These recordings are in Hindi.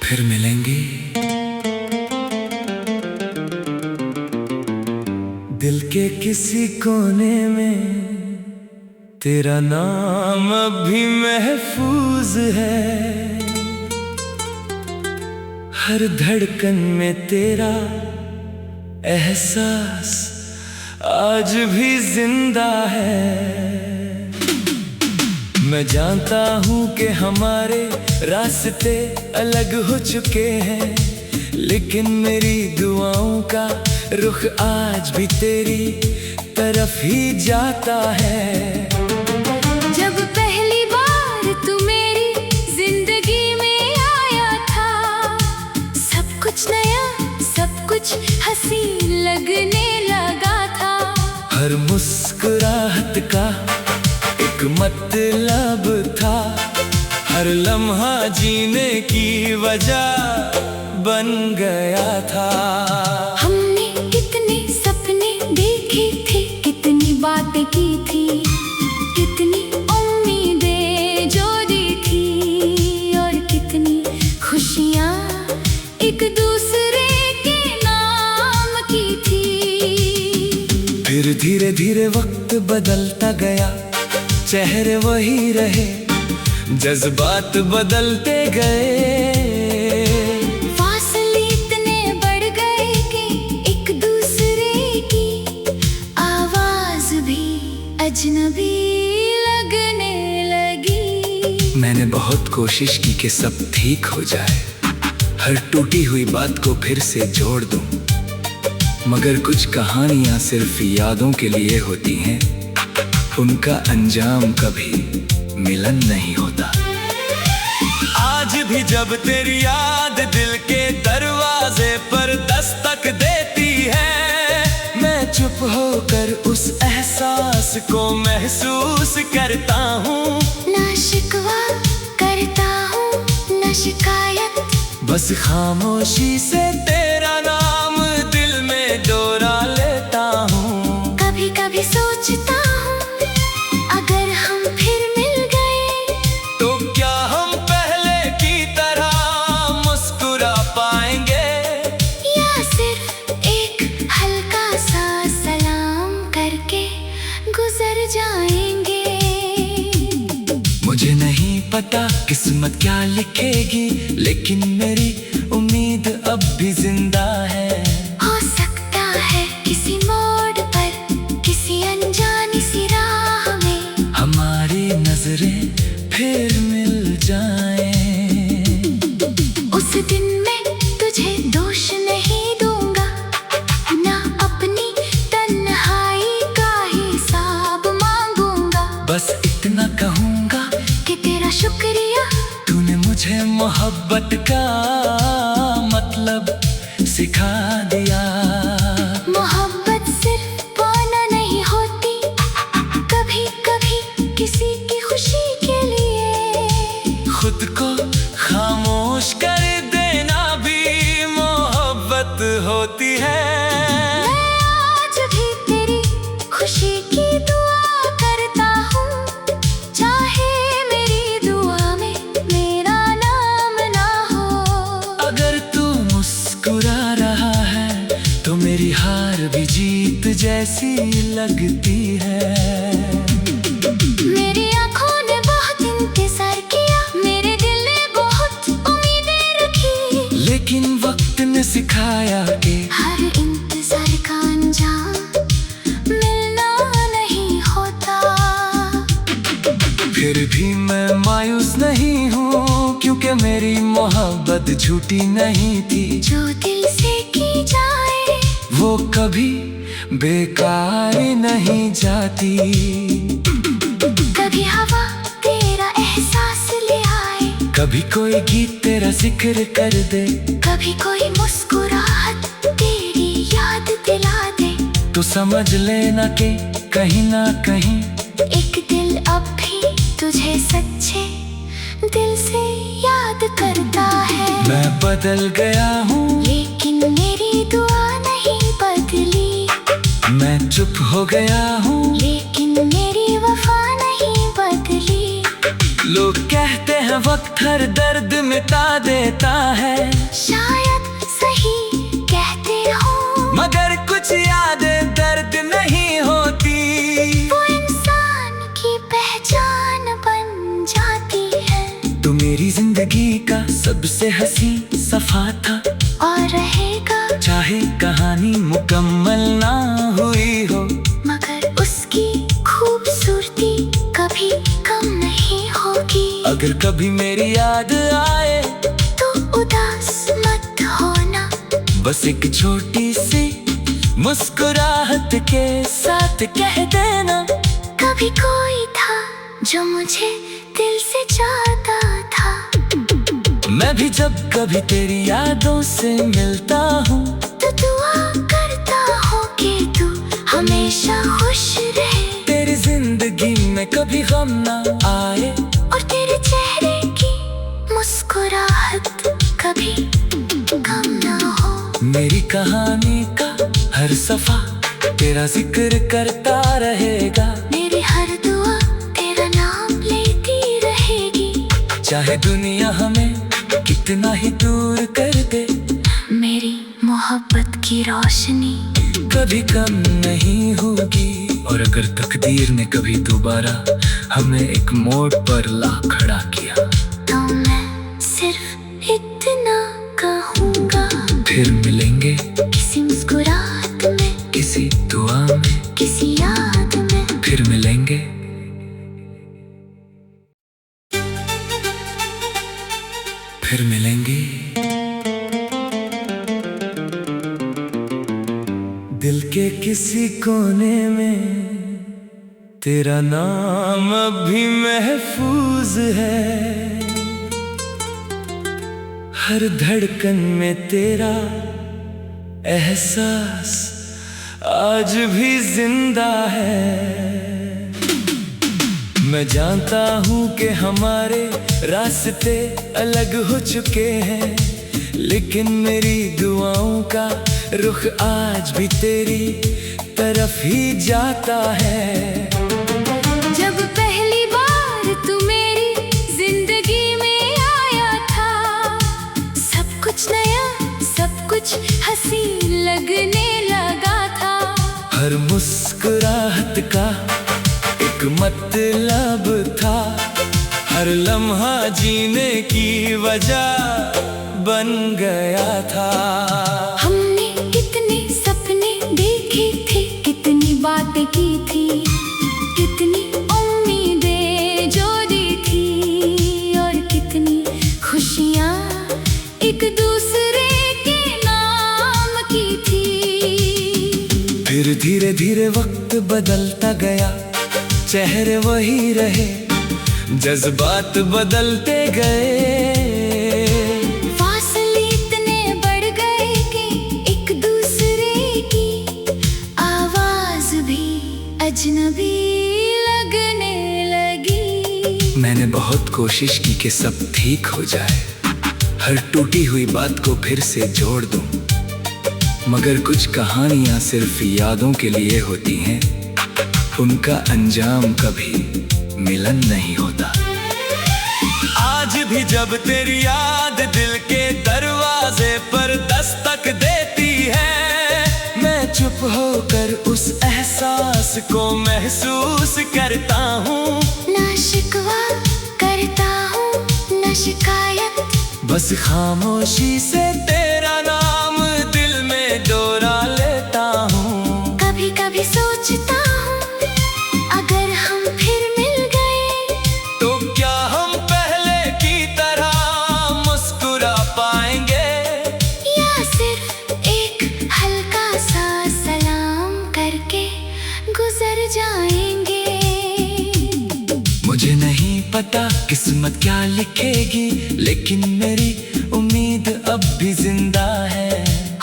फिर मिलेंगे। दिल के किसी कोने में तेरा नाम अभी महफूज है। हर धड़कन में तेरा एहसास आज भी जिंदा है। मैं जानता हूँ कि हमारे रास्ते अलग हो चुके हैं, लेकिन मेरी दुआओं का रुख आज भी तेरी तरफ ही जाता है। जब पहली बार तू मेरी जिंदगी में आया था, सब कुछ नया, सब कुछ हंसी लगने लगा था। हर मुस्कुराहट का एक मतलब था, हर लम्हा जीने की वजह बन गया था। हमने कितने सपने देखे थे, कितनी बातें की थी, कितनी उम्मीदें जो दी थी, और कितनी खुशियाँ एक दूसरे के नाम की थी। फिर धीरे धीरे वक्त बदलता गया, चेहरे वही रहे, जज्बात बदलते गए। फासले इतने बढ़ गए कि एक दूसरे की आवाज भी अजनबी लगने लगी। मैंने बहुत कोशिश की कि सब ठीक हो जाए, हर टूटी हुई बात को फिर से जोड़ दूं, मगर कुछ कहानियां सिर्फ यादों के लिए होती हैं, उनका अंजाम कभी मिलन नहीं होता। आज भी जब तेरी याद दिल के दरवाजे पर दस्तक देती है, मैं चुप होकर उस एहसास को महसूस करता हूँ। ना शिकवा करता हूँ, ना शिकायत, बस खामोशी से तेरा नाम दिल में दोहरा लेता हूँ। कभी कभी सोचता हूँ, अगर हम फिर मिल गए तो क्या हम पहले की तरह मुस्कुरा पाएंगे, या सिर्फ एक हल्का सा सलाम करके गुजर जाएंगे। मुझे नहीं पता किस्मत क्या लिखेगी, लेकिन मेरी उम्मीद अब भी जिंदा है। हो सकता है किसी मोड़ पर, किसी अनजानी सी राह में हमारी नजरें फिर मिल जाएं। उस दिन मैं तुझे दोष नहीं दूंगा, ना अपनी तन्हाई का हिसाब मांगूंगा। बस इतना कहूँगा कि तेरा शुक्रिया, तूने मुझे मोहब्बत का मतलब सिखा दिया। मोहब्बत सिर्फ पाना नहीं होती, कभी कभी किसी की खुशी के लिए खुद को खामोश कर देना भी मोहब्बत होती है। मैं आज भी तेरी खुशी की दुआ करता हूँ, चाहे मेरी दुआ में मेरा नाम ना हो। अगर तू मुस्कुरा रहा है तो मेरी हार भी जीत जैसी लगती है। मेरी आँखों ने बहुत इंतजार किया, मेरे दिल ने बहुत उम्मीदें रखी, लेकिन वक्त ने सिखाया कि हर इंतजार का अंजाम मिलना नहीं होता। फिर भी मैं मायूस नहीं हूँ, क्योंकि मेरी मोहब्बत झूठी नहीं थी। जो दिल से की जाए वो कभी बेकार नहीं जाती। कभी हवा तेरा एहसास ले आए, कभी कोई गीत तेरा जिक्र कर दे, कभी कोई मुस्कुराहट तेरी याद दिला दे, तो समझ लेना कि कहीं ना कहीं एक दिल अब भी तुझे सच्चे दिल से याद करता है। मैं बदल गया हूँ, लेकिन मेरी दुआ नहीं बदली। मैं चुप हो गया हूँ, लेकिन मेरी वफा नहीं बदली। लोग कहते हैं वक्त हर दर्द मिटा देता है। शायद सही कहते हो, मगर कुछ यादें दर्द नहीं होती। वो इंसान की पहचान बन जाती है। तो मेरी जिंदगी का सबसे हंसी सफा था, और रहेगा चाहे कहानी मुकम्मल ना हुई हो। मगर उसकी खूबसूरती कभी कम नहीं होगी। अगर कभी मेरी याद आए तो उदास मत होना, बस एक छोटी सी मुस्कुराहट के साथ कह देना, कभी कोई था जो मुझे दिल से चाहता था। मैं भी जब कभी तेरी यादों से मिलता हूँ तो दुआ करता हूँ कि तू हमेशा खुश रहे। तेरी जिंदगी में कभी गम ना आए, और तेरे चेहरे की मुस्कुराहट कभी कम ना हो। मेरी कहानी का हर सफा तेरा जिक्र करता रहेगा। मेरी हर दुआ तेरा नाम लेती रहेगी। चाहे दुनिया हमें कितना ही दूर कर दे, मेरी मोहब्बत की रोशनी कभी कम नहीं होगी। और अगर तकदीर ने कभी दोबारा हमें एक मोड़ पर ला खड़ा किया, तो मैं सिर्फ इतना कहूँगा, फिर मिलेंगे किसी मुस्कुराहट में, किसी दुआ में, किसी याद में। फिर मिलेंगे। फिर मिलेंगे। दिल के किसी कोने में तेरा नाम अभी महफूज है। हर धड़कन में तेरा एहसास आज भी जिंदा है। मैं जानता हूँ कि हमारे रास्ते अलग हो चुके हैं, लेकिन मेरी दुआओं का रुख आज भी तेरी तरफ ही जाता है। जब पहली बार तू मेरी जिंदगी में आया था, सब कुछ नया, सब कुछ हंसी लगने लगा था। हर मुस्कुराहट का एक मतलब था, हर लम्हा जीने की वजह बन गया था। हमने कितने सपने देखे थे, कितनी बातें की थी, कितनी उम्मीदें जो दी थी, और कितनी खुशियाँ एक दूसरे के नाम की थी। फिर धीरे धीरे वक्त बदलता गया, चेहरे वही रहे, जज्बात बदलते गए। फासले इतने बढ़ गए कि एक दूसरे की आवाज भी अजनबी लगने लगी। मैंने बहुत कोशिश की कि सब ठीक हो जाए, हर टूटी हुई बात को फिर से जोड़ दूं, मगर कुछ कहानियां सिर्फ यादों के लिए होती हैं, उनका अंजाम कभी मिलन नहीं होता। आज भी जब तेरी याद दिल के दरवाजे पर दस्तक देती है, मैं चुप होकर उस एहसास को महसूस करता हूँ। ना शिकवा करता हूँ, ना शिकायत, बस खामोशी से तेरा नाम दिल में दोहरा लेता हूँ। कभी कभी सोचता हूँ, अगर हम फिर मिल गए तो क्या हम पहले की तरह मुस्कुरा पाएंगे, या सिर्फ एक हल्का सा सलाम करके गुजर जाएंगे। मुझे नहीं पता किस्मत क्या लिखेगी, लेकिन मेरी उम्मीद अब भी जिंदा है।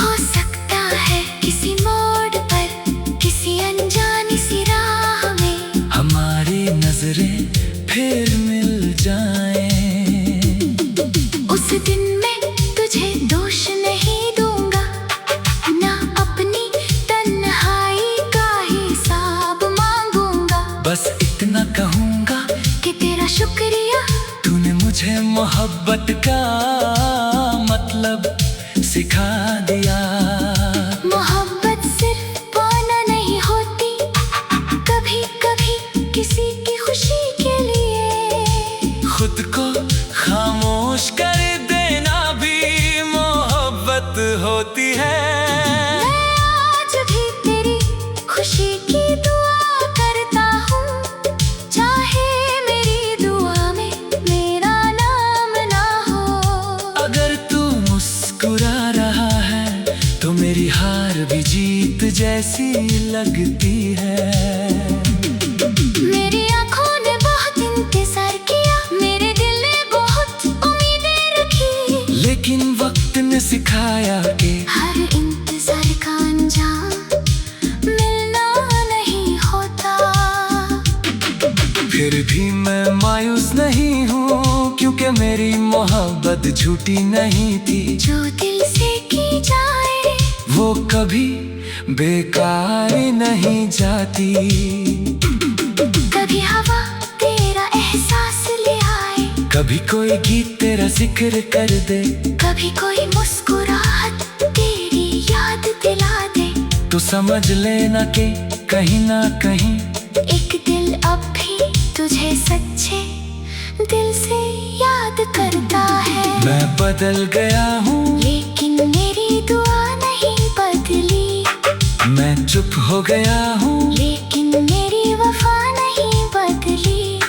हो सकता है किसी मोड़ पर, किसी अनजानी सी राह में हमारी नजरें फिर मिल जाएं। उस दिन मैं तुझे दोष नहीं दूंगा, ना अपनी तन्हाई का हिसाब मांगूंगा। बस इतना कहूँगा कि तेरा शुक्रिया तूने मुझे मुझे मोहब्बत का मतलब सिखा दिया। मोहब्बत सिर्फ पाना नहीं होती, कभी कभी किसी की खुशी के लिए खुद को खामोश कर देना भी मोहब्बत होती है। मैं आज भी तेरी खुशी की दुआ करता हूँ, चाहे मेरी दुआ में मेरा नाम ना हो। अगर तू मुस्कुरा रहा है तो मेरी हार भी जीत जैसी लगती है। मेरी आँखों ने बहुत इंतजार किया, मेरे दिल ने बहुत उम्मीदें रखी, लेकिन वक्त ने सिखाया कि हर इंतजार का अंजाम मिलना नहीं होता। फिर भी मैं मायूस नहीं हूँ, क्योंकि मेरी मोहब्बत झूठी नहीं थी। जो दिल से की जाए वो कभी बेकार नहीं जाती। कभी हवा तेरा एहसास ले आए, कभी कोई गीत तेरा जिक्र कर दे, कभी कोई मुस्कुराहट तेरी याद दिला दे, तो समझ लेना कि कहीं ना कहीं एक दिल अब भी तुझे सच्चे दिल से याद करता है। मैं बदल गया हूँ, लेकिन मेरी दुआ नहीं बदली, मैं चुप हो गया हूँ, लेकिन मेरी वफा नहीं बदली।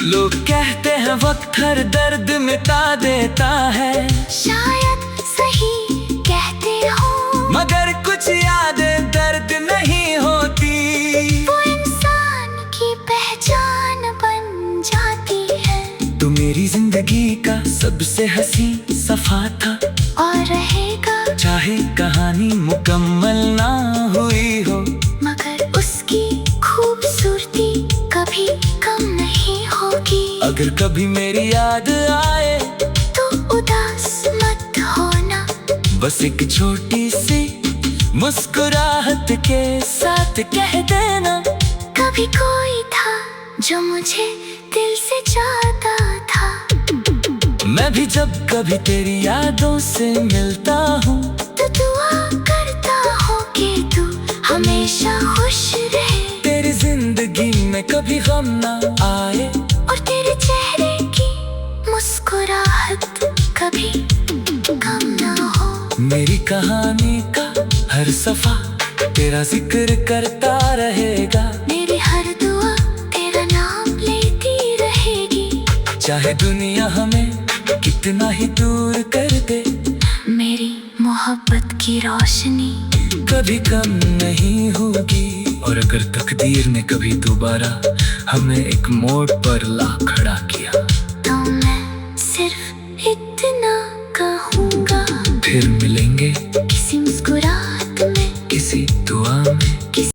लोग कहते हैं वक्त हर दर्द मिटा देता है, शायद सही कहते हो, मगर कुछ यादें दर्द नहीं होती। वो इंसान की पहचान बन जाती है। तू मेरी जिंदगी का सबसे हंसी सफा था, और रहेगा, चाहे कहानी मुकम्मल ना हुई हो, मगर उसकी खूबसूरती कभी कम नहीं होगी। अगर कभी मेरी याद आए तो उदास मत होना, बस एक छोटी सी मुस्कुराहट के साथ कह देना, कभी कोई था जो मुझे दिल से चाहता था। मैं भी जब कभी तेरी यादों से मिलता हूँ, तो दुआ करता हूँ कि तू हमेशा खुश रहे, तेरी जिंदगी में कभी गम ना आए, और तेरे चेहरे की मुस्कुराहट कभी कम ना हो। मेरी कहानी का हर सफा तेरा जिक्र करता रहेगा, मेरी हर दुआ तेरा नाम लेती रहेगी, चाहे दुनिया हमें कितना ही दूर कर दे, मेरी मोहब्बत की रोशनी कभी कम नहीं होगी। और अगर तकदीर ने कभी दोबारा हमें एक मोड़ पर ला खड़ा किया, तो मैं सिर्फ इतना कहूँगा, फिर मिलेंगे किसी मुस्कुराहट